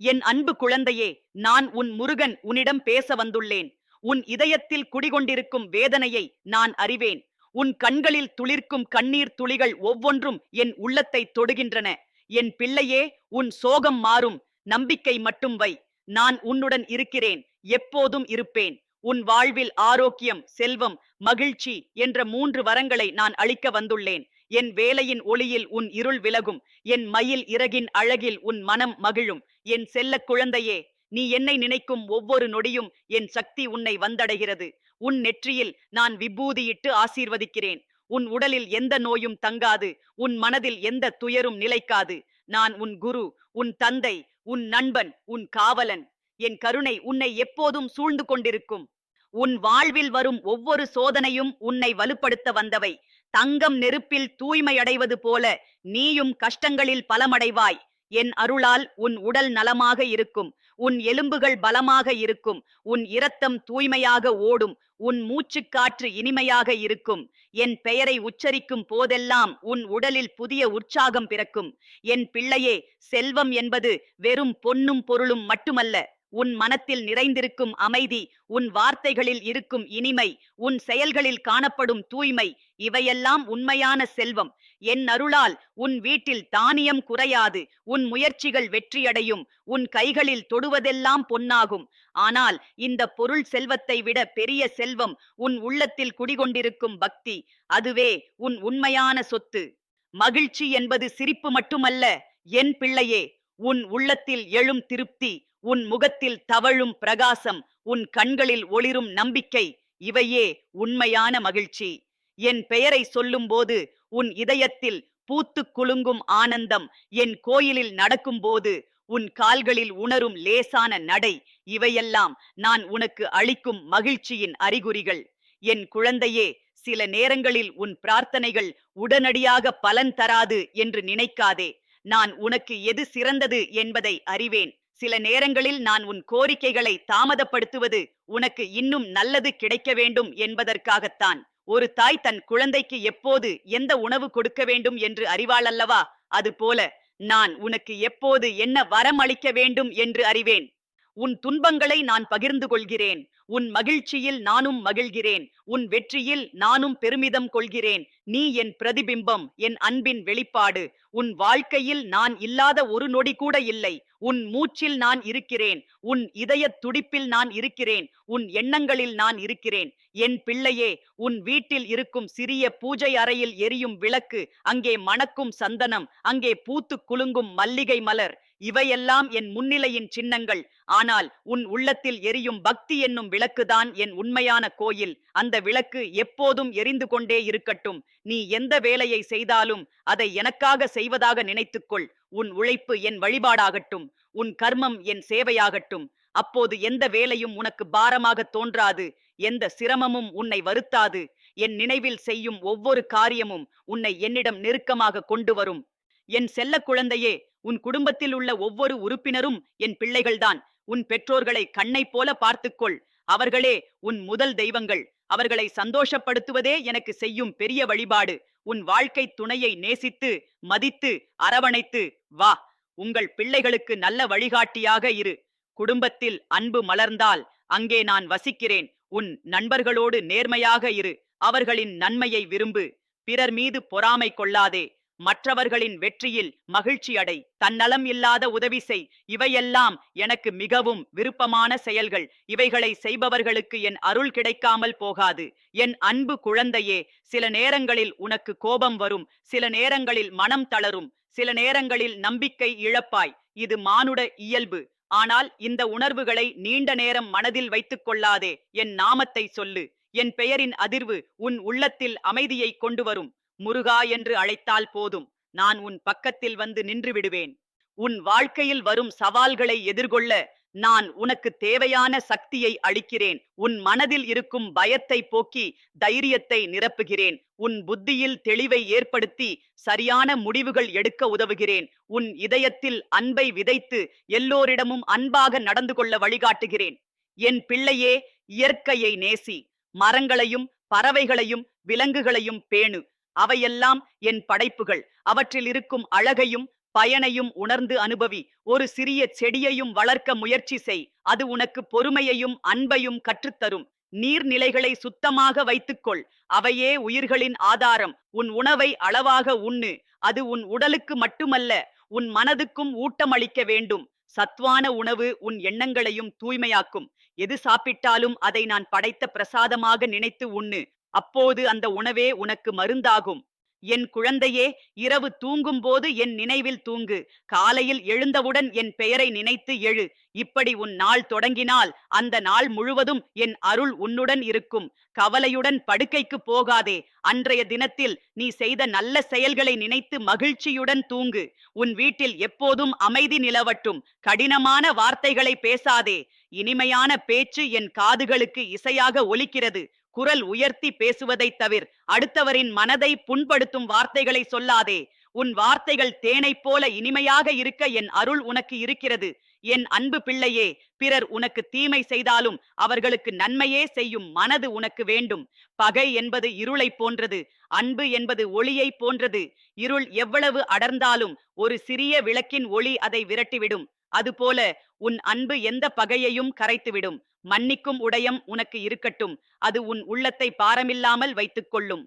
என் அன்பு குழந்தையே, நான் உன் முருகன் உன்னிடம் பேச வந்துள்ளேன். உன் இதயத்தில் குடிகொண்டிருக்கும் வேதனையை நான் அறிவேன். உன் கண்களில் துளிர்க்கும் கண்ணீர் துளிகள் ஒவ்வொன்றும் என் உள்ளத்தை தொடுகின்றன. என் பிள்ளையே, உன் சோகம் மாறும். நம்பிக்கை மட்டும் வை. நான் உன்னுடன் இருக்கிறேன். எப்போதும் இருப்பேன். உன் வாழ்வில் ஆரோக்கியம், செல்வம், மகிழ்ச்சி என்ற 3 வரங்களை நான் அளிக்க வந்துள்ளேன். என் வேலையின் ஒளியில் உன் இருள் விலகும். என் மயில் இறகின் அழகில் உன் மனம் மகிழும். என் செல்லக் குழந்தையே, நீ என்னை நினைக்கும் ஒவ்வொரு நொடியும் என் சக்தி உன்னை வந்தடைகிறது. உன் நெற்றியில் நான் விபூதியிட்டு ஆசீர்வதிக்கிறேன். உன் உடலில் எந்த நோயும் தங்காது. உன் மனதில் எந்த துயரும் நிலைக்காது. நான் உன் குரு, உன் தந்தை, உன் நண்பன், உன் காவலன். என் கருணை உன்னை எப்போதும் சூழ்ந்து கொண்டிருக்கும். உன் வாழ்வில் வரும் ஒவ்வொரு சோதனையும் உன்னை வலுப்படுத்த வந்தவை. தங்கம் நெருப்பில் தூய்மை அடைவது போல நீயும் கஷ்டங்களில் பலமடைவாய். என் அருளால் உன் உடல் நலமாக இருக்கும். உன் எலும்புகள் பலமாக இருக்கும். உன் இரத்தம் தூய்மையாக ஓடும். உன் மூச்சுக்காற்று இனிமையாக இருக்கும். என் பெயரை உச்சரிக்கும் போதெல்லாம் உன் உடலில் புதிய உற்சாகம் பிறக்கும். என் பிள்ளையே, செல்வம் என்பது வெறும் பொன்னும் பொருளும் மட்டுமல்ல. உன் மனத்தில் நிறைந்திருக்கும் அமைதி, உன் வார்த்தைகளில் இருக்கும் இனிமை, உன் செயல்களில் காணப்படும் தூய்மை, இவையெல்லாம் உண்மையான செல்வம். என் அருளால் உன் வீட்டில் தானியம் குறையாது. உன் முயற்சிகள் வெற்றியடையும். உன் கைகளில் தொடுவதெல்லாம் பொன்னாகும். ஆனால் இந்த பொருள் செல்வத்தை விட பெரிய செல்வம் உன் உள்ளத்தில் குடிகொண்டிருக்கும் பக்தி. அதுவே உன் உண்மையான சொத்து. மகிழ்ச்சி என்பது சிரிப்பு மட்டுமல்ல என் பிள்ளையே. உன் உள்ளத்தில் எழும் திருப்தி, உன் முகத்தில் தவழும் பிரகாசம், உன் கண்களில் ஒளிரும் நம்பிக்கை, இவையே உண்மையான மகிழ்ச்சி. என் பெயரை சொல்லும்போது உன் இதயத்தில் பூத்து குலுங்கும் ஆனந்தம், என் கோயிலில் நடக்கும்போது உன் கால்களில் உணரும் லேசான நடை, இவையெல்லாம் நான் உனக்கு அளிக்கும் மகிழ்ச்சியின் அறிகுறிகள். என் குழந்தையே, சில நேரங்களில் உன் பிரார்த்தனைகள் உடனடியாக பலன் தராது என்று நினைக்காதே. நான் உனக்கு எது சிறந்தது என்பதை அறிவேன். சில நேரங்களில் நான் உன் கோரிக்கைகளை தாமதப்படுத்துவது உனக்கு இன்னும் நல்லது கிடைக்க வேண்டும் என்பதற்காகத்தான். ஒரு தாய் தன் குழந்தைக்கு எப்போது எந்த உணவு கொடுக்க வேண்டும் என்று அறிவாள் அல்லவா? அதுபோல நான் உனக்கு எப்போது என்ன வரம் அளிக்க வேண்டும் என்று அறிவேன். உன் துன்பங்களை நான் பகிர்ந்து கொள்கிறேன். உன் மகிழ்ச்சியில் நானும் மகிழ்கிறேன். உன் வெற்றியில் நானும் பெருமிதம் கொள்கிறேன். நீ என் பிரதிபிம்பம், என் அன்பின் வெளிப்பாடு. உன் வாழ்க்கையில் நான் இல்லாத ஒரு நொடி கூட இல்லை. உன் மூச்சில் நான் இருக்கிறேன். உன் இதய துடிப்பில் நான் இருக்கிறேன். உன் எண்ணங்களில் நான் இருக்கிறேன். என் பிள்ளையே, உன் வீட்டில் இருக்கும் சிறிய பூஜை அறையில் எரியும் விளக்கு, அங்கே மணக்கும் சந்தனம், அங்கே பூத்து குலுங்கும் மல்லிகை மலர், இவையெல்லாம் என் முன்னிலையின் சின்னங்கள். ஆனால் உன் உள்ளத்தில் எரியும் பக்தி என்னும் விளக்குதான் என் உண்மையான கோயில். அந்த விளக்கு எப்போதும் எரிந்து கொண்டே இருக்கட்டும். நீ எந்த வேலையை செய்தாலும் அதை எனக்காக செய்வதாக நினைத்துக்கொள். உன் உழைப்பு என் வழிபாடாகட்டும். உன் கர்மம் என் சேவையாகட்டும். அப்போது எந்த வேலையும் உனக்கு பாரமாக தோன்றாது. எந்த சிரமமும் உன்னை வருத்தாது. என் நினைவில் செய்யும் ஒவ்வொரு காரியமும் உன்னை என்னிடம் நெருக்கமாக கொண்டு வரும். என் செல்ல குழந்தையே, உன் குடும்பத்தில் உள்ள ஒவ்வொரு உறுப்பினரும் என் பிள்ளைகள்தான். உன் பெற்றோர்களை கண்ணை போல பார்த்துக்கொள். அவர்களே உன் முதல் தெய்வங்கள். அவர்களை சந்தோஷப்படுத்துவதே எனக்கு செய்யும் பெரிய வழிபாடு. உன் வாழ்க்கை துணையை நேசித்து, மதித்து, அரவணைத்து வா. உங்கள் பிள்ளைகளுக்கு நல்ல வழிகாட்டியாக இரு. குடும்பத்தில் அன்பு மலர்ந்தால் அங்கே நான் வசிக்கிறேன். உன் நண்பர்களோடு நேர்மையாக இரு. அவர்களின் நன்மையை விரும்பு. பிறர் மீது பொறாமை கொள்ளாதே. மற்றவர்களின் வெற்றியில் மகிழ்ச்சி அடை. தன்னலம் இல்லாத உதவி செய். இவையெல்லாம் எனக்கு மிகவும் விருப்பமான செயல்கள். இவைகளை செய்பவர்களுக்கு என் அருள் கிடைக்காமல் போகாது. என் அன்பு குழந்தையே, சில நேரங்களில் உனக்கு கோபம் வரும். சில நேரங்களில் மனம் தளரும். சில நேரங்களில் நம்பிக்கை இழப்பாய். இது மானுட இயல்பு. ஆனால் இந்த உணர்வுகளை நீண்ட நேரம் மனதில் வைத்துக் கொள்ளாதே. என் நாமத்தை சொல்லு. என் பெயரின் அதிர்வு உன் உள்ளத்தில் அமைதியை கொண்டு வரும். முருகா என்று அழைத்தால் போதும், நான் உன் பக்கத்தில் வந்து நின்று விடுவேன். உன் வாழ்க்கையில் வரும் சவால்களை எதிர்கொள்ள நான் உனக்கு தேவையான சக்தியை அளிக்கிறேன். உன் மனதில் இருக்கும் பயத்தை போக்கி தைரியத்தை நிரப்புகிறேன். உன் புத்தியில் தெளிவை ஏற்படுத்தி சரியான முடிவுகள் எடுக்க உதவுகிறேன். உன் இதயத்தில் அன்பை விதைத்து எல்லோரிடமும் அன்பாக நடந்து கொள்ள வழிகாட்டுகிறேன். என் பிள்ளையே, இயற்கையை நேசி. மரங்களையும் பறவைகளையும் விலங்குகளையும் பேணு. அவையெல்லாம் என் படைப்புகள். அவற்றில் இருக்கும் அழகையும் பயனையும் உணர்ந்து அனுபவி. ஒரு சிறிய செடியையும் வளர்க்க முயற்சி செய். அது உனக்கு பொறுமையையும் அன்பையும் கற்றுத்தரும். நீர்நிலைகளை சுத்தமாக வைத்துக்கொள். அவையே உயிர்களின் ஆதாரம். உன் உணவை அளவாக உண்ணு. அது உன் உடலுக்கு மட்டுமல்ல, உன் மனதுக்கும் ஊட்டமளிக்க வேண்டும். சத்வான உணவு உன் எண்ணங்களையும் தூய்மையாக்கும். எது சாப்பிட்டாலும் அதை நான் படைத்த பிரசாதமாக நினைத்து உண்ணு. அப்போது அந்த உணவே உனக்கு மருந்தாகும். என் குழந்தையே, இரவு தூங்கும்போது என் நினைவில் தூங்கு. காலையில் எழுந்தவுடன் என் பெயரை நினைத்து எழு. இப்படி உன் நாள் தொடங்கினால் அந்த நாள் முழுவதும் என் அருள் உன்னுடன் இருக்கும். கவலையுடன் படுக்கைக்கு போகாதே. அன்றைய தினத்தில் நீ செய்த நல்ல செயல்களை நினைத்து மகிழ்ச்சியுடன் தூங்கு. உன் வீட்டில் எப்போதும் அமைதி நிலவட்டும். கடினமான வார்த்தைகளை பேசாதே. இனிமையான பேச்சு என் காதுகளுக்கு இசையாக ஒலிக்கிறது. குரல் உயர்த்தி பேசுவதைத் தவிர். அடுத்தவரின் மனதை புண்படுத்தும் வார்த்தைகளை சொல்லாதே. உன் வார்த்தைகள் தேனைப் போல இனிமையாக இருக்க என் அருள் உனக்கு இருக்கிறது. என் அன்பு பிள்ளையே, பிறர் உனக்கு தீமை செய்தாலும் அவர்களுக்கு நன்மையே செய்யும் மனது உனக்கு வேண்டும். பகை என்பது இருளைப் போன்றது. அன்பு என்பது ஒளியைப் போன்றது. இருள் எவ்வளவு அடர்ந்தாலும் ஒரு சிறிய விளக்கின் ஒளி அதை விரட்டிவிடும். அதுபோல உன் அன்பு எந்த பகையையும் கரைத்துவிடும். மன்னிக்கும் உடையம் உனக்கு இருக்கட்டும். அது உன் உள்ளத்தை பாரமில்லாமல் வைத்துக் கொள்ளும்.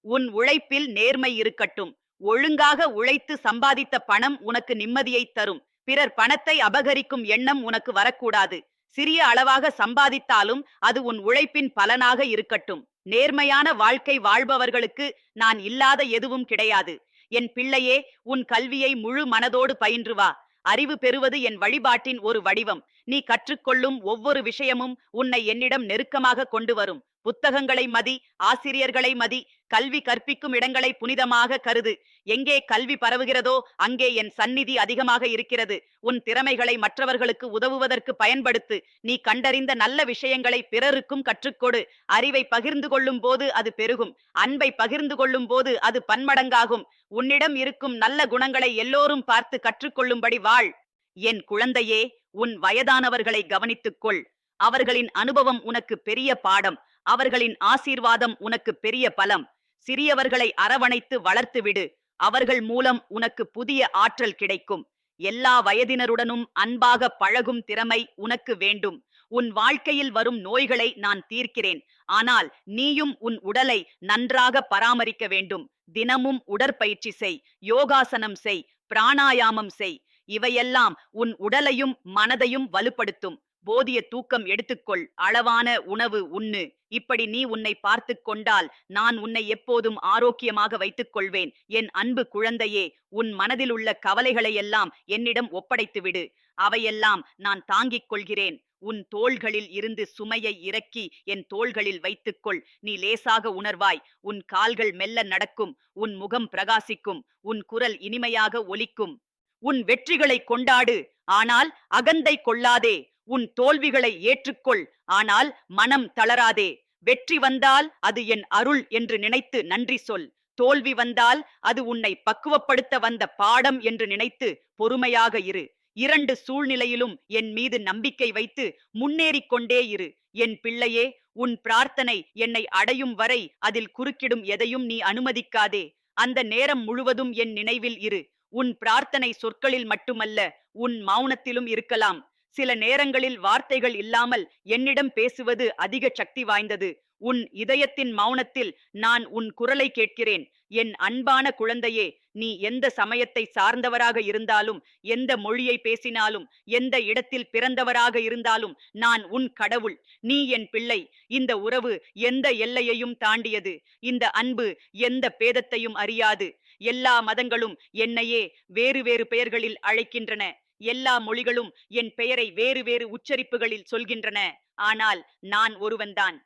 உன் உழைப்பில் நேர்மை இருக்கட்டும். ஒழுங்காக உழைத்து சம்பாதித்த பணம் உனக்கு நிம்மதியை தரும். பிறர் பணத்தை அபகரிக்கும் எண்ணம் உனக்கு வரக்கூடாது. சிறிய அளவாக சம்பாதித்தாலும் அது உன் உழைப்பின் பலனாக இருக்கட்டும். நேர்மையான வாழ்க்கை வாழ்பவர்களுக்கு நான் இல்லாத எதுவும் கிடையாது. என் பிள்ளையே, உன் கல்வியை முழு மனதோடு பயின்று வா. அறிவு பெறுவது என் வழிபாட்டின் ஒரு வடிவம். நீ கற்றுக்கொள்ளும் ஒவ்வொரு விஷயமும் உன்னை என்னிடம் நெருக்கமாக கொண்டு வரும். புத்தகங்களை மதி, ஆசிரியர்களை மதி. கல்வி கற்பிக்கும் இடங்களை புனிதமாக கருது. எங்கே கல்வி பரவுகிறதோ அங்கே என் சந்நிதி அதிகமாக இருக்கிறது. உன் திறமைகளை மற்றவர்களுக்கு உதவுவதற்கு பயன்படுத்து. நீ கண்டறிந்த நல்ல விஷயங்களை பிறருக்கும் கற்றுக்கொடு. அறிவை பகிர்ந்து கொள்ளும் போது அது பெருகும். அன்பை பகிர்ந்து கொள்ளும் போது அது பன்மடங்காகும். உன்னிடம் இருக்கும் நல்ல குணங்களை எல்லோரும் பார்த்து கற்றுக்கொள்ளும்படி வாழ். என் குழந்தையே, உன் வயதானவர்களை கவனித்துக்கொள். அவர்களின் அனுபவம் உனக்கு பெரிய பாடம். அவர்களின் ஆசீர்வாதம் உனக்கு பெரிய பலம். சிறியவர்களை அரவணைத்து வளர்த்து விடு. அவர்கள் மூலம் உனக்கு புதிய ஆற்றல் கிடைக்கும். எல்லா வயதினருடனும் அன்பாக பழகும் திறமை உனக்கு வேண்டும். உன் வாழ்க்கையில் வரும் நோய்களை நான் தீர்க்கிறேன். ஆனால் நீயும் உன் உடலை நன்றாக பராமரிக்க வேண்டும். தினமும் உடற்பயிற்சி செய். யோகாசனம் செய். பிராணாயாமம் செய். இவையெல்லாம் உன் உடலையும் மனதையும் வலுப்படுத்தும். போதிய தூக்கம் எடுத்துக்கொள். அளவான உணவு உண்ணு. இப்படி நீ உன்னை பார்த்து கொண்டால் நான் உன்னை எப்போதும் ஆரோக்கியமாக வைத்துக் கொள்வேன். என் அன்பு குழந்தையே, உன் மனதில் உள்ள கவலைகளையெல்லாம் என்னிடம் ஒப்படைத்து விடு. அவையெல்லாம் நான் தாங்கிக் கொள்கிறேன். உன் தோள்களில் இருந்து சுமையை இறக்கி என் தோள்களில் வைத்துக்கொள். நீ லேசாக உணர்வாய். உன் கால்கள் மெல்ல நடக்கும். உன் முகம் பிரகாசிக்கும். உன் குரல் இனிமையாக ஒலிக்கும். உன் வெற்றிகளை கொண்டாடு, ஆனால் அகந்தை கொள்ளாதே. உன் தோல்விகளை ஏற்றுக்கொள், ஆனால் மனம் தளராதே. வெற்றி வந்தால் அது என் அருள் என்று நினைத்து நன்றி சொல். தோல்வி வந்தால் அது உன்னை பக்குவப்படுத்த வந்த பாடம் என்று நினைத்து பொறுமையாக இரு. இரண்டு சூழ்நிலையிலும் என் மீது நம்பிக்கை வைத்து முன்னேறிக் கொண்டே இரு. என் பிள்ளையே, உன் பிரார்த்தனை என்னை அடையும் வரை அதில் குறுக்கிடும் எதையும் நீ அனுமதிக்காதே. அந்த நேரம் முழுவதும் என் நினைவில் இரு. உன் பிரார்த்தனை சொற்களில் மட்டுமல்ல, உன் மௌனத்திலும் இருக்கலாம். சில நேரங்களில் வார்த்தைகள் இல்லாமல் என்னிடம் பேசுவது அதிக சக்தி வாய்ந்தது. உன் இதயத்தின் மௌனத்தில் நான் உன் குரலை கேட்கிறேன். என் அன்பான குழந்தையே, நீ எந்த சமயத்தை சார்ந்தவராக இருந்தாலும், எந்த மொழியை பேசினாலும், எந்த இடத்தில் பிறந்தவராக இருந்தாலும் நான் உன் கடவுள். நீ என் பிள்ளை. இந்த உறவு எந்த எல்லையையும் தாண்டியது. இந்த அன்பு எந்த பேதத்தையும் அறியாது. எல்லா மதங்களும் என்னையே வேறு வேறு பெயர்களில் அழைக்கின்றன. எல்லா மொழிகளும் என் பெயரை வேறு வேறு உச்சரிப்புகளில் சொல்கின்றன. ஆனால் நான் ஒருவன்தான்.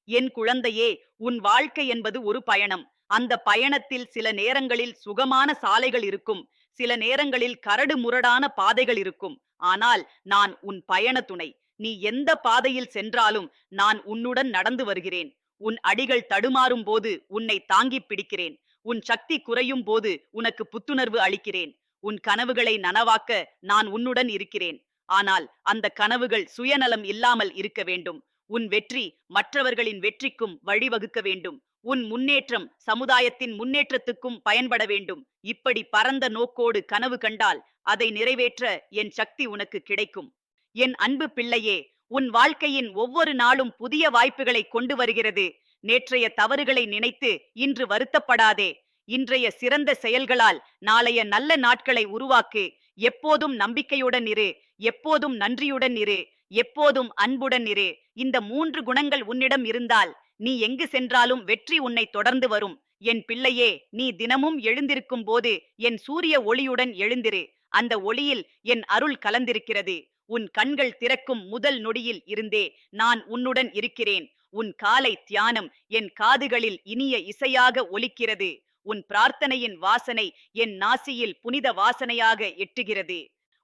என் குழந்தையே, உன் வாழ்க்கை என்பது ஒரு பயணம். அந்த பயணத்தில் சில நேரங்களில் சுகமான சாலைகள் இருக்கும். சில நேரங்களில் கரடு முரடான பாதைகள் இருக்கும். ஆனால் நான் உன் பயண துணை. நீ எந்த பாதையில் சென்றாலும் நான் உன்னுடன் நடந்து வருகிறேன். உன் அடிகள் தடுமாறும் போது உன்னை தாங்கிப் பிடிக்கிறேன். உன் சக்தி குறையும் போது உனக்கு புத்துணர்வு அளிக்கிறேன். உன் கனவுகளை நனவாக்க நான் உன்னுடன் இருக்கிறேன். ஆனால் அந்த கனவுகள் சுயநலம் இல்லாமல் இருக்க வேண்டும். உன் வெற்றி மற்றவர்களின் வெற்றிக்கும் வழிவகுக்க வேண்டும். உன் முன்னேற்றம் சமுதாயத்தின் முன்னேற்றத்துக்கும் பயன்பட வேண்டும். இப்படி பரந்த நோக்கோடு கனவு கண்டால் அதை நிறைவேற்ற என் சக்தி உனக்கு கிடைக்கும். என் அன்பு பிள்ளையே, உன் வாழ்க்கையின் ஒவ்வொரு நாளும் புதிய வாய்ப்புகளை கொண்டு வருகிறது. நேற்றைய தவறுகளை நினைத்து இன்று வருத்தப்படாதே. இன்றைய சிறந்த செயல்களால் நாளைய நல்ல நாட்களை உருவாக்கு. எப்போதும் நம்பிக்கையுடன் இரு, எப்போதும் நன்றியுடன் இரு, எப்போதும் அன்புடன் இரு. இந்த 3 குணங்கள் உன்னிடம் இருந்தால் நீ எங்கு சென்றாலும் வெற்றி உன்னை தொடர்ந்து வரும். என் பிள்ளையே, நீ தினமும் எழுந்திருக்கும் போது என் சூரிய ஒளியுடன் எழுந்திரு. அந்த ஒளியில் என் அருள் கலந்திருக்கிறது. உன் கண்கள் திறக்கும் முதல் நொடியில் இருந்தே நான் உன்னுடன் இருக்கிறேன். உன் காலை தியானம் என் காதுகளில் இனிய இசையாக ஒலிக்கிறது. உன் பிரார்த்தனையின் வாசனை என் நாசியில் புனித வாசனையாக எட்டுகிறது.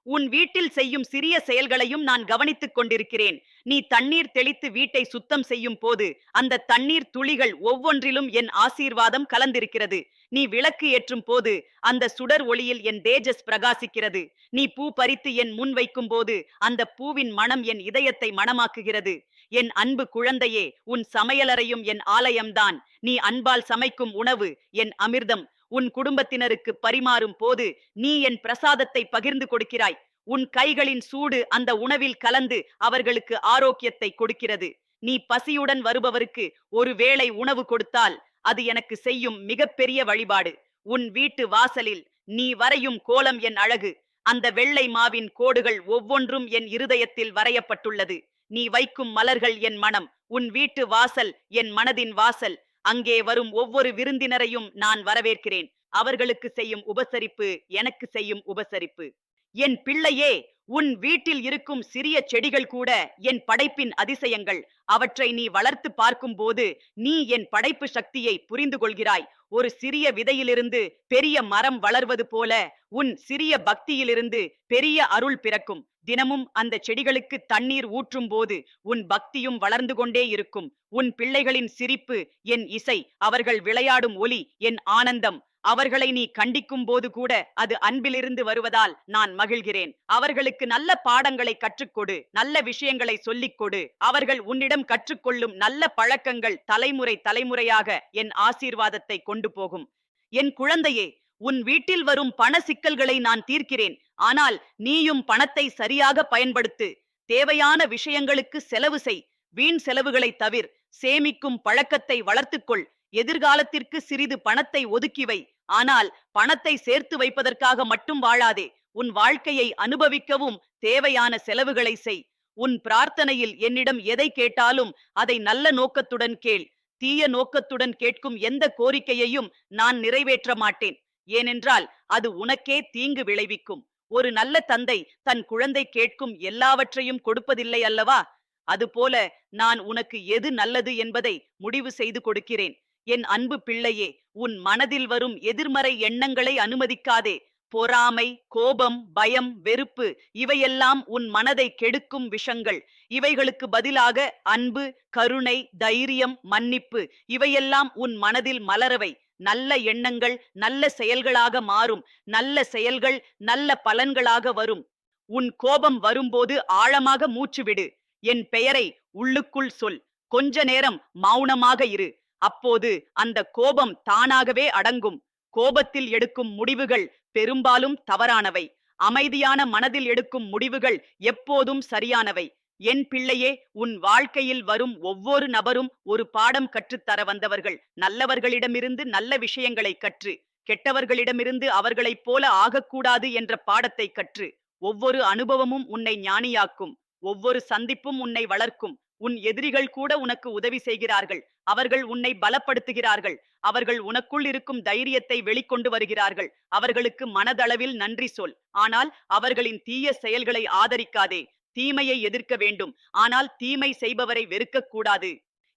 உன் வீட்டில் செய்யும் சிறிய செயல்களையும் நான் கவனித்துக் கொண்டிருக்கிறேன். நீ தண்ணீர் தெளித்து வீட்டை சுத்தம் செய்யும் போது அந்த தண்ணீர் துளிகள் ஒவ்வொன்றிலும் என் ஆசீர்வாதம் கலந்திருக்கிறது. நீ விளக்கு ஏற்றும் போது அந்த சுடர் ஒளியில் என் தேஜஸ் பிரகாசிக்கிறது. நீ பூ பறித்து என் முன் வைக்கும் போது அந்த பூவின் மனம் என் இதயத்தை மணமாக்குகிறது. என் அன்பு குழந்தையே, உன் சமையலறையும் என் ஆலயம்தான். நீ அன்பால் சமைக்கும் உணவு என் அமிர்தம். உன் குடும்பத்தினருக்கு பரிமாறும் போது நீ என் பிரசாதத்தை பகிர்ந்து கொடுக்கிறாய். உன் கைகளின் சூடு அந்த உணவில் கலந்து அவர்களுக்கு ஆரோக்கியத்தை கொடுக்கிறது. நீ பசியுடன் வருபவருக்கு ஒரு வேளை உணவு கொடுத்தால் அது எனக்கு செய்யும் மிகப்பெரிய வழிபாடு. உன் வீட்டு வாசலில் நீ வரையும் கோலம் என் அழகு. அந்த வெள்ளை மாவின் கோடுகள் ஒவ்வொன்றும் என் இருதயத்தில் வரையப்பட்டுள்ளது. நீ வைக்கும் மலர்கள் என் மனம். உன் வீட்டு வாசல் என் மனதின் வாசல். அங்கே வரும் ஒவ்வொரு விருந்தினரையும் நான் வரவேற்கிறேன். அவர்களுக்கு செய்யும் உபசரிப்பு எனக்கு செய்யும் உபசரிப்பு. என் பிள்ளையே, உன் வீட்டில் இருக்கும் சிறிய செடிகள் கூட என் படைப்பின் அதிசயங்கள். அவற்றை நீ வளர்த்து பார்க்கும் போது நீ என் படைப்பு சக்தியை புரிந்து கொள்கிறாய். ஒரு சிறிய விதையிலிருந்து பெரிய மரம் வளர்வது போல உன் சிறிய பக்தியிலிருந்து பெரிய அருள் பிறக்கும். தினமும் அந்த செடிகளுக்கு தண்ணீர் ஊற்றும் போது உன் பக்தியும் வளர்ந்து கொண்டே இருக்கும். உன் பிள்ளைகளின் சிரிப்பு என் இசை, அவர்கள் விளையாடும் ஒலி என் ஆனந்தம். அவர்களை நீ கண்டிக்கும் போது கூட அது அன்பிலிருந்து வருவதால் நான் மகிழ்கிறேன். அவர்களுக்கு நல்ல பாடங்களை கற்றுக்கொடு, நல்ல விஷயங்களை சொல்லிக் கொடு. அவர்கள் உன்னிடம் கற்றுக்கொள்ளும் நல்ல பழக்கங்கள் தலைமுறை தலைமுறையாக என் ஆசீர்வாதத்தை கொண்டு போகும். என் குழந்தையே, உன் வீட்டில் வரும் பண சிக்கல்களை நான் தீர்க்கிறேன். ஆனால் நீயும் பணத்தை சரியாக பயன்படுத்து. தேவையான விஷயங்களுக்கு செலவு செய். வீண் செலவுகளை தவிர். சேமிக்கும் பழக்கத்தை வளர்த்துக்கொள். எதிர்காலத்திற்கு சிறிது பணத்தை ஒதுக்கி வை. ஆனால் பணத்தை சேர்த்து வைப்பதற்காக மட்டும் வாழாதே. உன் வாழ்க்கையை அனுபவிக்கவும் தேவையான செலவுகளை செய். உன் பிரார்த்தனையில் என்னிடம் எதை கேட்டாலும் அதை நல்ல நோக்கத்துடன் கேள். தீய நோக்கத்துடன் கேட்கும் எந்த கோரிக்கையையும் நான் நிறைவேற்ற மாட்டேன். ஏனென்றால் அது உனக்கே தீங்கு விளைவிக்கும். ஒரு நல்ல தந்தை தன் குழந்தை கேட்கும் எல்லாவற்றையும் கொடுப்பதில்லை அல்லவா? அதுபோல நான் உனக்கு எது நல்லது என்பதை முடிவு செய்து கொடுக்கிறேன். என் அன்பு பிள்ளையே, உன் மனதில் வரும் எதிர்மறை எண்ணங்களை அனுமதிக்காதே. பொறாமை, கோபம், பயம், வெறுப்பு இவையெல்லாம் உன் மனதை கெடுக்கும் விஷங்கள். இவைகளுக்கு பதிலாக அன்பு, கருணை, தைரியம், மன்னிப்பு இவையெல்லாம் உன் மனதில் மலரவை. நல்ல எண்ணங்கள் நல்ல செயல்களாக மாறும். நல்ல செயல்கள் நல்ல பலன்களாக வரும். உன் கோபம் வரும்போது ஆழமாக மூச்சு விடு. என் பெயரை உள்ளுக்குள் சொல். கொஞ்ச நேரம் மௌனமாக இரு. அப்போது அந்த கோபம் தானாகவே அடங்கும். கோபத்தில் எடுக்கும் முடிவுகள் பெரும்பாலும் தவறானவை. அமைதியான மனதில் எடுக்கும் முடிவுகள் எப்போதும் சரியானவை. என் பிள்ளையே, உன் வாழ்க்கையில் வரும் ஒவ்வொரு நபரும் ஒரு பாடம் கற்றுத்தர வந்தவர்கள். நல்லவர்களிடமிருந்து நல்ல விஷயங்களை கற்று, கெட்டவர்களிடமிருந்து அவர்களைப் போல ஆகக்கூடாது என்ற பாடத்தை கற்று. ஒவ்வொரு அனுபவமும் உன்னை ஞானியாக்கும். ஒவ்வொரு சந்திப்பும் உன்னை வளர்க்கும். உன் எதிரிகள் கூட உனக்கு உதவி செய்கிறார்கள். அவர்கள் உன்னை பலப்படுத்துகிறார்கள். அவர்கள் உனக்குள் இருக்கும் தைரியத்தை வெளிக்கொண்டு வருகிறார்கள். அவர்களுக்கு மனதளவில் நன்றி சொல். ஆனால் அவர்களின் தீய செயல்களை ஆதரிக்காதே. தீமையை எதிர்க்க வேண்டும், ஆனால் தீமை செய்பவரை வெறுக்கக் கூடாது.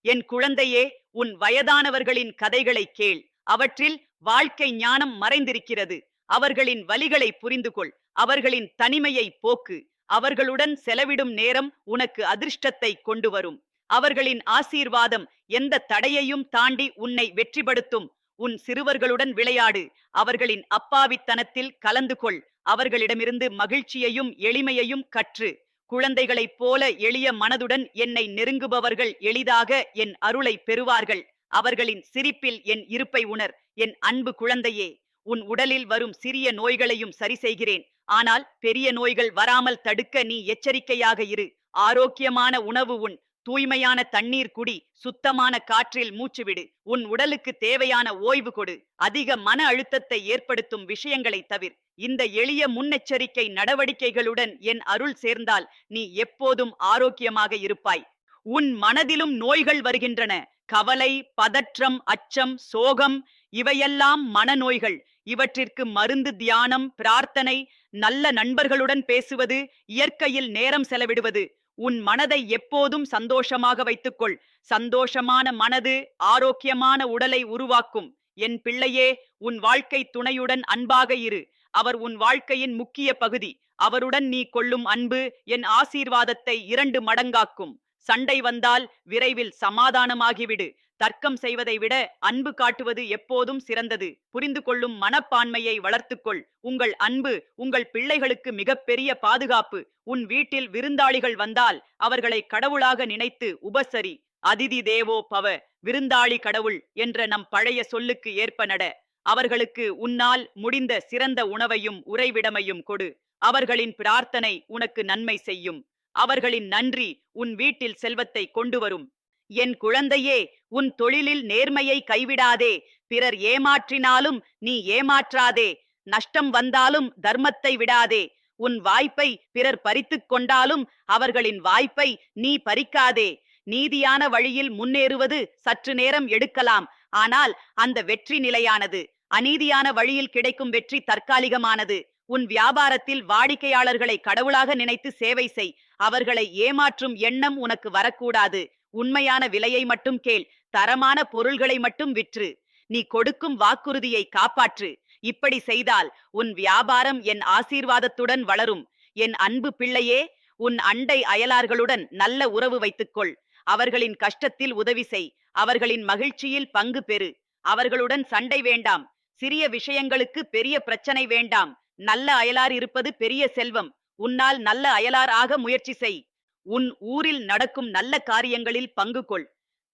என் குழந்தையே, உன் வயதானவர்களின் கதைகளை கேள். அவற்றில் வாழ்க்கை ஞானம் மறைந்திருக்கிறது. அவர்களின் வலிகளை புரிந்து கொள். அவர்களின் தனிமையை போக்கு. அவர்களுடன் செலவிடும் நேரம் உனக்கு அதிர்ஷ்டத்தை கொண்டு வரும். அவர்களின் ஆசீர்வாதம் எந்த தடையையும் தாண்டி உன்னை வெற்றிப்படுத்தும். உன் சிறுவர்களுடன் விளையாடு. அவர்களின் அப்பாவித்தனத்தில் கலந்து கொள். அவர்களிடமிருந்து மகிழ்ச்சியையும் எளிமையையும் கற்று. குழந்தைகளைப் போல எளிய மனதுடன் என்னை நெருங்குபவர்கள் எளிதாக என் அருளை பெறுவார்கள். அவர்களின் சிரிப்பில் என் இருப்பை உணர். என் அன்பு குழந்தையே, உன் உடலில் வரும் சிறிய நோய்களையும் சரி செய்கிறேன். ஆனால் பெரிய நோய்கள் வராமல் தடுக்க நீ எச்சரிக்கையாக இரு. ஆரோக்கியமான உணவு உண், தூய்மையான தண்ணீர் குடி, சுத்தமான காற்றில் மூச்சுவிடு. உன் உடலுக்கு தேவையான ஓய்வு கொடு. அதிக மன அழுத்தத்தை ஏற்படுத்தும் விஷயங்களை தவிர். இந்த எளிய முன்னெச்சரிக்கை நடவடிக்கைகளுடன் என் அருள் சேர்ந்தால் நீ எப்போதும் ஆரோக்கியமாக இருப்பாய். உன் மனதிலும் நோய்கள் வருகின்றன. கவலை, பதற்றம், அச்சம், சோகம், இவையெல்லாம் மனநோய்கள். இவற்றிற்கு மருந்து தியானம், பிரார்த்தனை, நல்ல நண்பர்களுடன் பேசுவது, இயற்கையில் நேரம் செலவிடுவது. உன் மனதை எப்போதும் சந்தோஷமாக வைத்துக்கொள். சந்தோஷமான மனது ஆரோக்கியமான உடலை உருவாக்கும். என் பிள்ளையே, உன் வாழ்க்கை துணையுடன் அன்பாக இரு. அவர் உன் வாழ்க்கையின் முக்கிய பகுதி. அவருடன் நீ கொள்ளும் அன்பு என் ஆசீர்வாதத்தை 2 மடங்காக்கும். சண்டை வந்தால் விரைவில் சமாதானமாகிவிடு. தர்க்கம் செய்வதை விட அன்பு காட்டுவது எப்போதும் சிறந்தது. புரிந்து கொள்ளும் மனப்பான்மையை வளர்த்துக்கொள். உங்கள் அன்பு உங்கள் பிள்ளைகளுக்கு மிகப்பெரிய பாதுகாப்பு. உன் வீட்டில் விருந்தாளிகள் வந்தால் அவர்களை கடவுளாக நினைத்து உபசரி. அதிதி தேவோ பவ, விருந்தாளி கடவுள் என்ற நம் பழைய சொல்லுக்கு ஏற்ப நட. அவர்களுக்கு உன்னால் முடிந்த சிறந்த உணவையும் உறைவிடமையும் கொடு. அவர்களின் பிரார்த்தனை உனக்கு நன்மை செய்யும். அவர்களின் நன்றி உன் வீட்டில் செல்வத்தை கொண்டு வரும். என் குழந்தையே, உன் தொழிலில் நேர்மையை கைவிடாதே. பிறர் ஏமாற்றினாலும் நீ ஏமாற்றாதே. நஷ்டம் வந்தாலும் தர்மத்தை விடாதே. உன் வாய்ப்பை பிறர் பறித்துக் கொண்டாலும் அவர்களின் வாய்ப்பை நீ பறிக்காதே. நீதியான வழியில் முன்னேறுவது சற்று நேரம் எடுக்கலாம், ஆனால் அந்த வெற்றி நிலையானது. அநீதியான வழியில் கிடைக்கும் வெற்றி தற்காலிகமானது. உன் வியாபாரத்தில் வாடிக்கையாளர்களை கடவுளாக நினைத்து சேவை செய். அவர்களை ஏமாற்றும் எண்ணம் உனக்கு வரக்கூடாது. உண்மையான விலையை மட்டும் கேள். தரமான பொருள்களை மட்டும் விற்று. நீ கொடுக்கும் வாக்குறுதியை காப்பாற்று. இப்படி செய்தால் உன் வியாபாரம் என் ஆசீர்வாதத்துடன் வளரும். என் அன்பு பிள்ளையே, உன் அண்டை அயலார்களுடன் நல்ல உறவு வைத்துக்கொள். அவர்களின் கஷ்டத்தில் உதவி செய். அவர்களின் மகிழ்ச்சியில் பங்கு பெறு. அவர்களுடன் சண்டை வேண்டாம். சிறிய விஷயங்களுக்கு பெரிய பிரச்சனை வேண்டாம். நல்ல அயலார் இருப்பது பெரிய செல்வம். உன்னால் நல்ல அயலார் ஆக முயற்சி செய். உன் ஊரில் நடக்கும் நல்ல காரியங்களில் பங்கு கொள்.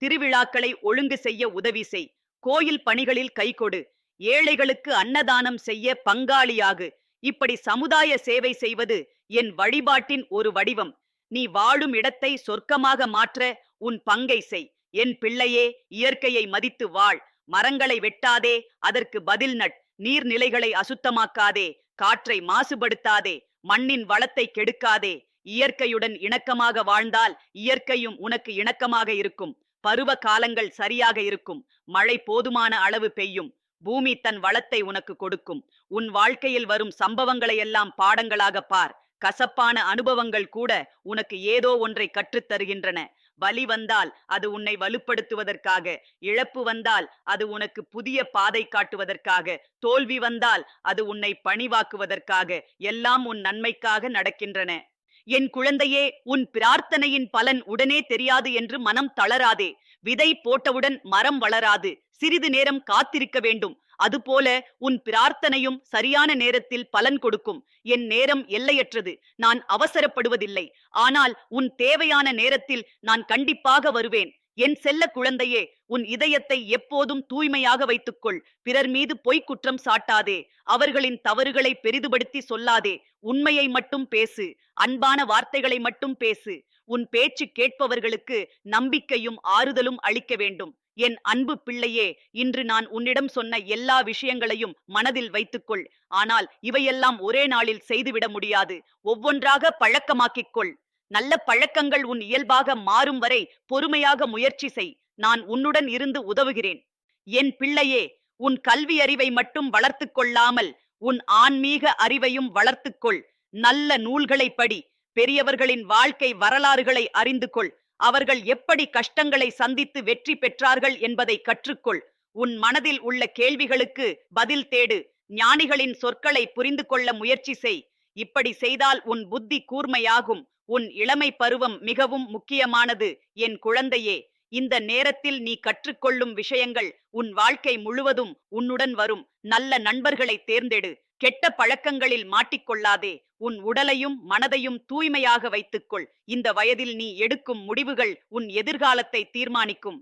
திருவிழாக்களை ஒழுங்கு செய்ய உதவி செய். கோயில் பணிகளில் கைகொடு. ஏழைகளுக்கு அன்னதானம் செய்ய பங்காளியாகு. இப்படி சமுதாய சேவை செய்வது என் வழிபாட்டின் ஒரு வடிவம். நீ வாழும் இடத்தை சொர்க்கமாக மாற்ற உன் பங்கை செய். என் பிள்ளையே, இயற்கையை மதித்து வாழ். மரங்களை வெட்டாதே, அதற்கு பதில் நட். நீர்நிலைகளை அசுத்தமாக்காதே, காற்றை மாசுபடுத்தாதே, மண்ணின் வளத்தை கெடுக்காதே. இயற்கையுடன் இணக்கமாக வாழ்ந்தால் இயற்கையும் உனக்கு இணக்கமாக இருக்கும். பருவ காலங்கள் சரியாக இருக்கும். மழை போதுமான அளவு பெய்யும். பூமி தன் வளத்தை உனக்கு கொடுக்கும். உன் வாழ்க்கையில் வரும் சம்பவங்களை எல்லாம் பாடங்களாக பார். கசப்பான அனுபவங்கள் கூட உனக்கு ஏதோ ஒன்றை கற்றுத் தருகின்றன. வலி வந்தால் அது உன்னை வலுப்படுத்துவதற்காக. இழப்பு வந்தால் அது உனக்கு புதிய பாதை காட்டுவதற்காக. தோல்வி வந்தால் அது உன்னை பணிவாக்குவதற்காக. எல்லாம் உன் நன்மைக்காக நடக்கின்றன. என் குழந்தையே, உன் பிரார்த்தனையின் பலன் உடனே தெரியாது என்று மனம் தளராதே. விதை போட்டவுடன் மரம் வளராது. சிறிது நேரம் காத்திருக்க வேண்டும். அதுபோல உன் பிரார்த்தனையும் சரியான நேரத்தில் பலன் கொடுக்கும். என் நேரம் எல்லையற்றது. நான் அவசரப்படுவதில்லை. ஆனால் உன் தேவையான நேரத்தில் நான் கண்டிப்பாக வருவேன். என் செல்ல குழந்தையே, உன் இதயத்தை எப்போதும் தூய்மையாக வைத்துக்கொள். பிறர் மீது பொய் குற்றம் சாட்டாதே. அவர்களின் தவறுகளை பெரிதுபடுத்தி சொல்லாதே. உண்மையை மட்டும் பேசு. அன்பான வார்த்தைகளை மட்டும் பேசு. உன் பேச்சு கேட்பவர்களுக்கு நம்பிக்கையும் ஆறுதலும் அளிக்க வேண்டும். என் அன்பு பிள்ளையே, இன்று நான் உன்னிடம் சொன்ன எல்லா விஷயங்களையும் மனதில் வைத்துக்கொள். ஆனால் இவையெல்லாம் ஒரே நாளில் செய்துவிட முடியாது. ஒவ்வொன்றாக பழக்கமாக்கிக்கொள். நல்ல பழக்கங்கள் உன் இயல்பாக மாறும் வரை பொறுமையாக முயற்சி செய். நான் உன்னுடன் இருந்து உதவுகிறேன். என் பிள்ளையே, உன் கல்வி அறிவை மட்டும் வளர்த்துக் கொள்ளாமல் உன் ஆன்மீக அறிவையும் வளர்த்துக்கொள். நல்ல நூல்களை படி. பெரியவர்களின் வாழ்க்கை வரலாறுகளை அறிந்து கொள். அவர்கள் எப்படி கஷ்டங்களை சந்தித்து வெற்றி பெற்றார்கள் என்பதை கற்றுக்கொள். உன் மனதில் உள்ள கேள்விகளுக்கு பதில் தேடு. ஞானிகளின் சொற்களை புரிந்து கொள்ள முயற்சி செய். இப்படி செய்தால் உன் புத்தி கூர்மையாகும். உன் இளமை பருவம் மிகவும் முக்கியமானது. என் குழந்தையே, இந்த நேரத்தில் நீ கற்றுக்கொள்ளும் விஷயங்கள் உன் வாழ்க்கை முழுவதும் உன்னுடன் வரும். நல்ல நண்பர்களை தேர்ந்தெடு. கெட்ட பழக்கங்களில் மாட்டிக்கொள்ளாதே. உன் உடலையும் மனதையும் தூய்மையாக வைத்துக்கொள். இந்த வயதில் நீ எடுக்கும் முடிவுகள் உன் எதிர்காலத்தை தீர்மானிக்கும்.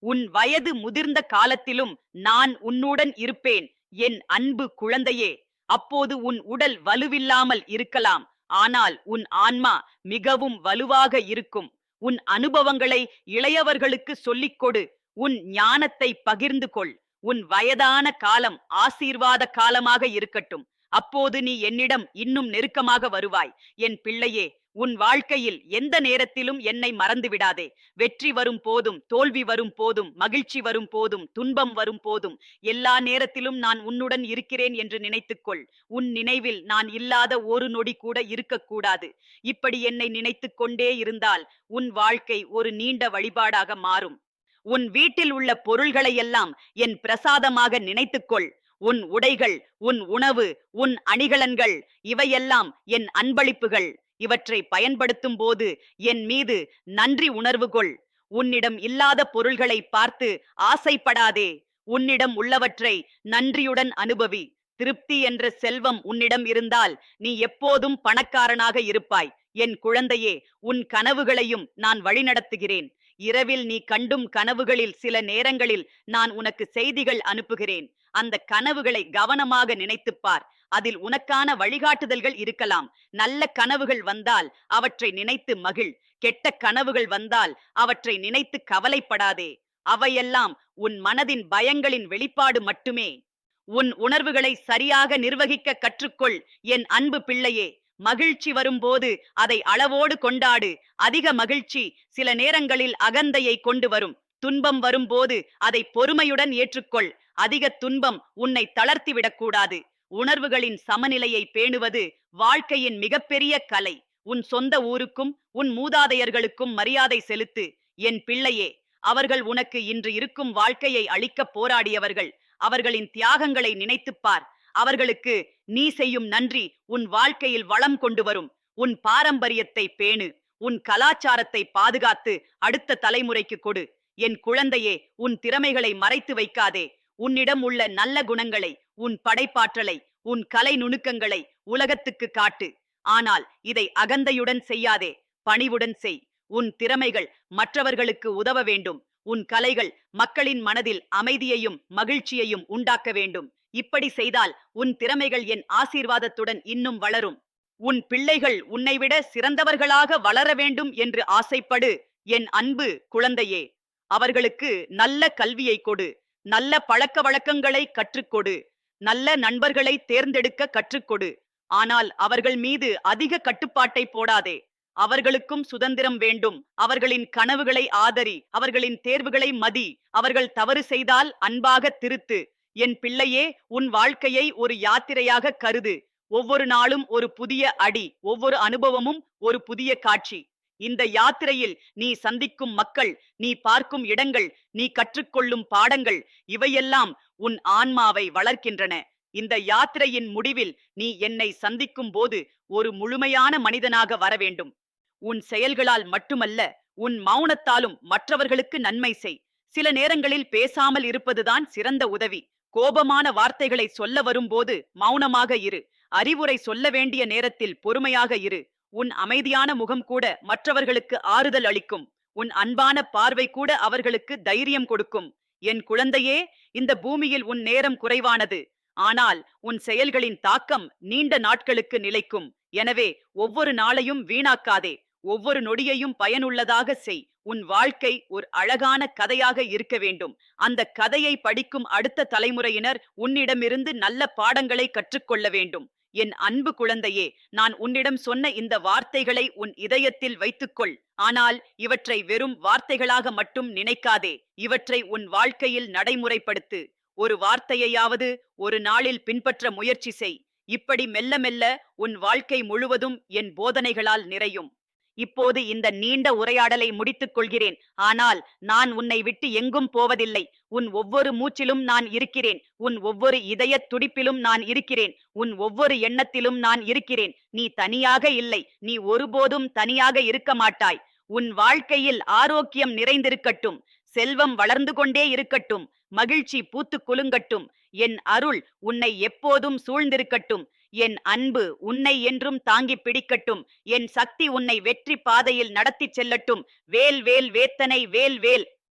உன் வயது முதிர்ந்த காலத்திலும் நான் உன்னுடன் இருப்பேன் என் அன்பு குழந்தையே. அப்போது உன் உடல் வலுவில்லாமல் இருக்கலாம், ஆனால் உன் ஆன்மா மிகவும் வலுவாக இருக்கும். உன் அனுபவங்களை இளையவர்களுக்கு சொல்லிக் கொடு. உன் ஞானத்தை பகிர்ந்து கொள். உன் வயதான காலம் ஆசீர்வாத காலமாக இருக்கட்டும். அப்போது நீ என்னிடம் இன்னும் நெருக்கமாக வருவாய். என் பிள்ளையே, உன் வாழ்க்கையில் எந்த நேரத்திலும் என்னை மறந்து விடாதே. வெற்றி வரும் போதும், தோல்வி வரும் போதும், மகிழ்ச்சி வரும் போதும், துன்பம் வரும் போதும், எல்லா நேரத்திலும் நான் உன்னுடன் இருக்கிறேன் என்று நினைத்துக்கொள். உன் நினைவில் நான் இல்லாத ஒரு நொடி கூட இருக்கக்கூடாது. இப்படி என்னை நினைத்துக் கொண்டே இருந்தால் உன் வாழ்க்கை ஒரு நீண்ட வழிபாடாக மாறும். உன் வீட்டில் உள்ள பொருள்களையெல்லாம் என் பிரசாதமாக நினைத்துக்கொள். உன் உடைகள், உன் உணவு, உன் அணிகலன்கள், இவையெல்லாம் என் அன்பளிப்புகள். இவற்றை பயன்படுத்தும் போது என் மீது நன்றி உணர்வு கொள். உன்னிடம் இல்லாத பொருள்களை பார்த்து ஆசைப்படாதே. உன்னிடம் உள்ளவற்றை நன்றியுடன் அனுபவி. திருப்தி என்ற செல்வம் உன்னிடம் இருந்தால் நீ எப்போதும் பணக்காரனாக இருப்பாய். என் குழந்தையே, உன் கனவுகளையும் நான் வழிநடத்துகிறேன். இரவில் நீ கண்டும் கனவுகளில் சில நேரங்களில் நான் உனக்கு செய்திகள் அனுப்புகிறேன். அந்த கனவுகளை கவனமாக நினைத்துப்பார். அதில் உனக்கான வழிகாட்டுதல்கள் இருக்கலாம். நல்ல கனவுகள் வந்தால் அவற்றை நினைத்து மகிழ். கெட்ட கனவுகள் வந்தால் அவற்றை நினைத்து கவலைப்படாதே. அவையெல்லாம் உன் மனதின் பயங்களின் வெளிப்பாடு மட்டுமே. உன் உணர்வுகளை சரியாக நிர்வகிக்க கற்றுக்கொள் என் அன்பு பிள்ளையே. மகிழ்ச்சி வரும்போது அதை அளவோடு கொண்டாடு. அதிக மகிழ்ச்சி சில நேரங்களில் அகந்தையை கொண்டு வரும். துன்பம் வரும்போது அதை பொறுமையுடன் ஏற்றுக்கொள். அதிக துன்பம் உன்னை தளர்த்திவிடக்கூடாது. உணர்வுகளின் சமநிலையை பேணுவது வாழ்க்கையின் மிகப்பெரிய கலை. உன் சொந்த ஊருக்கும் உன் மூதாதையர்களுக்கும் மரியாதை செலுத்து என் பிள்ளையே. அவர்கள் உனக்கு இன்று இருக்கும் வாழ்க்கையை அளிக்க போராடியவர்கள். அவர்களின் தியாகங்களை நினைத்துப்பார். அவர்களுக்கு நீ செய்யும் நன்றி உன் வாழ்க்கையில் வளம் கொண்டு வரும். உன் பாரம்பரியத்தை பேணு. உன் கலாச்சாரத்தை பாதுகாத்து அடுத்த தலைமுறைக்கு கொடு. என் குழந்தையே, உன் திறமைகளை மறைத்து வைக்காதே. உன்னிடம் உள்ள நல்ல குணங்களை, உன் படைப்பாற்றலை, உன் கலை நுணுக்கங்களை உலகத்துக்கு காட்டு. ஆனால் இதை அகந்தையுடன் செய்யாதே, பணிவுடன் செய். உன் திறமைகள் மற்றவர்களுக்கு உதவ வேண்டும். உன் கலைகள் மக்களின் மனதில் அமைதியையும் மகிழ்ச்சியையும் உண்டாக்க வேண்டும். இப்படி செய்தால் உன் திறமைகள் என் ஆசீர்வாதத்துடன் இன்னும் வளரும். உன் பிள்ளைகள் உன்னை விட சிறந்தவர்களாக வளர வேண்டும் என்று ஆசைப்படு என் அன்பு குழந்தையே. அவர்களுக்கு நல்ல கல்வியை கொடு. நல்ல பழக்க வழக்கங்களை கற்றுக்கொடு. நல்ல நண்பர்களை தேர்ந்தெடுக்க கற்றுக்கொடு. ஆனால் அவர்கள் மீது அதிக கட்டுப்பாட்டை போடாதே. அவர்களுக்கும் சுதந்திரம் வேண்டும். அவர்களின் கனவுகளை ஆதரி. அவர்களின் தேர்வுகளை மதி. அவர்கள் தவறு செய்தால் அன்பாக திருத்து. என் பிள்ளையே, உன் வாழ்க்கையை ஒரு யாத்திரையாக கருது. ஒவ்வொரு நாளும் ஒரு புதிய அடி, ஒவ்வொரு அனுபவமும் ஒரு புதிய காட்சி. இந்த யாத்திரையில் நீ சந்திக்கும் மக்கள், நீ பார்க்கும் இடங்கள், நீ கற்றுக்கொள்ளும் பாடங்கள், இவையெல்லாம் உன் ஆன்மாவை வளர்க்கின்றன. இந்த யாத்திரையின் முடிவில் நீ என்னை சந்திக்கும் போது ஒரு முழுமையான மனிதனாக வர வேண்டும். உன் செயல்களால் மட்டுமல்ல, உன் மௌனத்தாலும் மற்றவர்களுக்கு நன்மை செய். சில நேரங்களில் பேசாமல் இருப்பதுதான் சிறந்த உதவி. கோபமான வார்த்தைகளை சொல்ல வரும்போது மௌனமாக இரு. அறிவுரை சொல்ல வேண்டிய நேரத்தில் பொறுமையாக இரு. உன் அமைதியான முகம் கூட மற்றவர்களுக்கு ஆறுதல் அளிக்கும். உன் அன்பான பார்வை கூட அவர்களுக்கு தைரியம் கொடுக்கும். என் குழந்தையே, இந்த பூமியில் உன் நேரம் குறைவானது. ஆனால் உன் செயல்களின் தாக்கம் நீண்ட நாட்களுக்கு நிலைக்கும். எனவே ஒவ்வொரு நாளையும் வீணாக்காதே. ஒவ்வொரு நொடியையும் பயனுள்ளதாக செய். உன் வாழ்க்கை ஒரு அழகான கதையாக இருக்க வேண்டும். அந்த கதையை படிக்கும் அடுத்த தலைமுறையினர் உன்னிடமிருந்து நல்ல பாடங்களை கற்றுக்கொள்ள வேண்டும். என் அன்பு குழந்தையே, நான் உன்னிடம் சொன்ன இந்த வார்த்தைகளை உன் இதயத்தில் வைத்துக்கொள். ஆனால் இவற்றை வெறும் வார்த்தைகளாக மட்டும் நினைக்காதே. இவற்றை உன் வாழ்க்கையில் நடைமுறைப்படுத்து. ஒரு வார்த்தையையாவது ஒரு நாளில் பின்பற்ற முயற்சி செய். இப்படி மெல்ல மெல்ல உன் வாழ்க்கை முழுவதும் என் போதனைகளால் நிறையும். இப்போது இந்த நீண்ட உரையாடலை முடித்துக் கொள்கிறேன். ஆனால் நான் உன்னை விட்டு எங்கும் போவதில்லை. உன் ஒவ்வொரு மூச்சிலும் நான் இருக்கிறேன். உன் ஒவ்வொரு இதய துடிப்பிலும் நான் இருக்கிறேன். உன் ஒவ்வொரு எண்ணத்திலும் நான் இருக்கிறேன். நீ தனியாக இல்லை. நீ ஒருபோதும் தனியாக இருக்க மாட்டாய். உன் வாழ்க்கையில் ஆரோக்கியம் நிறைந்திருக்கட்டும். செல்வம் வளர்ந்து கொண்டே இருக்கட்டும். மகிழ்ச்சி பூத்து குலுங்கட்டும். என் அருள் உன்னை எப்போதும் சூழ்ந்திருக்கட்டும். என் அன்பு உன்னை என்றும் தாங்கி பிடிக்கட்டும். என் சக்தி உன்னை வெற்றி பாதையில் நடத்தி செல்லட்டும். வேல் வேல் வேத்தனை வேல் வேல்.